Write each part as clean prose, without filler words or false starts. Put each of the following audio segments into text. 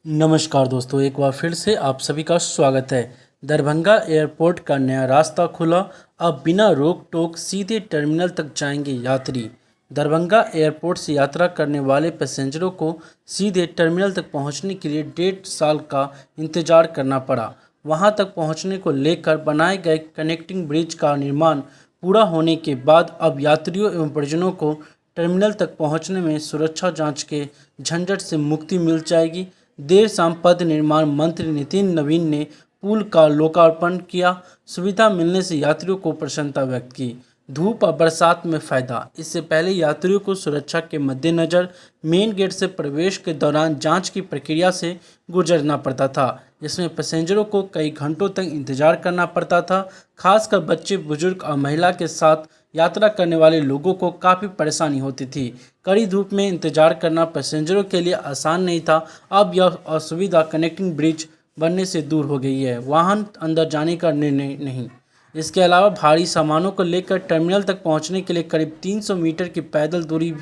नमस्कार दोस्तों, एक बार फिर से आप सभी का स्वागत है। दरभंगा एयरपोर्ट का नया रास्ता खुला। अब बिना रोक टोक सीधे टर्मिनल तक जाएंगे यात्री। दरभंगा एयरपोर्ट से यात्रा करने वाले पैसेंजरों को सीधे टर्मिनल तक पहुंचने के लिए 1.5 साल का इंतजार करना पड़ा। वहां तक पहुंचने को लेकर बनाए गए कनेक्टिंग ब्रिज का निर्माण पूरा होने के बाद अब यात्रियों एवं परिजनों को टर्मिनल तक पहुंचने में सुरक्षा जांच के झंझट से मुक्ति मिल जाएगी। देर शाम पथ निर्माण मंत्री नितिन नवीन ने पुल का लोकार्पण किया। सुविधा मिलने से यात्रियों को प्रसन्नता व्यक्त की। धूप और बरसात में फायदा। इससे पहले यात्रियों को सुरक्षा के मद्देनजर मेन गेट से प्रवेश के दौरान जांच की प्रक्रिया से गुजरना पड़ता था, जिसमें पैसेंजरों को कई घंटों तक इंतजार करना पड़ता था। खासकर बच्चे, बुजुर्ग और महिला के साथ यात्रा करने वाले लोगों को काफ़ी परेशानी होती थी। कड़ी धूप में इंतजार करना पैसेंजरों के लिए आसान नहीं था। अब यह असुविधा कनेक्टिंग ब्रिज बनने से दूर हो गई है। वाहन अंदर जाने का निर्णय नहीं। इसके अलावा भारी सामानों को लेकर टर्मिनल तक पहुंचने के लिए करीब 300 मीटर की पैदल दूरी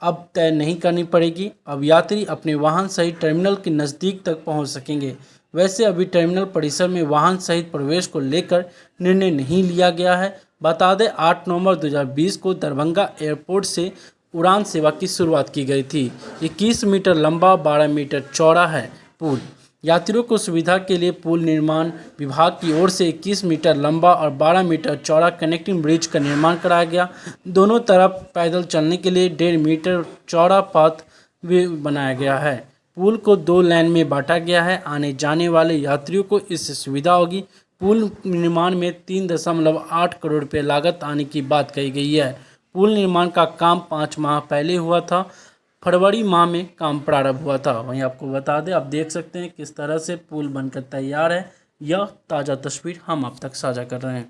अब तय नहीं करनी पड़ेगी। अब यात्री अपने वाहन सहित टर्मिनल के नज़दीक तक पहुंच सकेंगे। वैसे अभी टर्मिनल परिसर में वाहन सहित प्रवेश को लेकर निर्णय नहीं लिया गया है। बता दें, 8 नवंबर 2020 को दरभंगा एयरपोर्ट से उड़ान सेवा की शुरुआत की गई थी। 21 मीटर लंबा, 12 मीटर चौड़ा है पुल। यात्रियों को सुविधा के लिए पुल निर्माण विभाग की ओर से 21 मीटर लंबा और 12 मीटर चौड़ा कनेक्टिंग ब्रिज का निर्माण कराया गया। दोनों तरफ पैदल चलने के लिए 1.5 मीटर चौड़ा पथ भी बनाया गया है। पुल को 2 लेन में बांटा गया है। आने जाने वाले यात्रियों को इससे सुविधा होगी। पुल निर्माण में 3.8 करोड़ रुपये लागत आने की बात कही गई है। पुल निर्माण का काम 5 माह पहले हुआ था। फरवरी माह में काम प्रारंभ हुआ था। वहीं आपको बता दें, आप देख सकते हैं किस तरह से पुल बनकर तैयार है। यह ताज़ा तस्वीर हम आप तक साझा कर रहे हैं।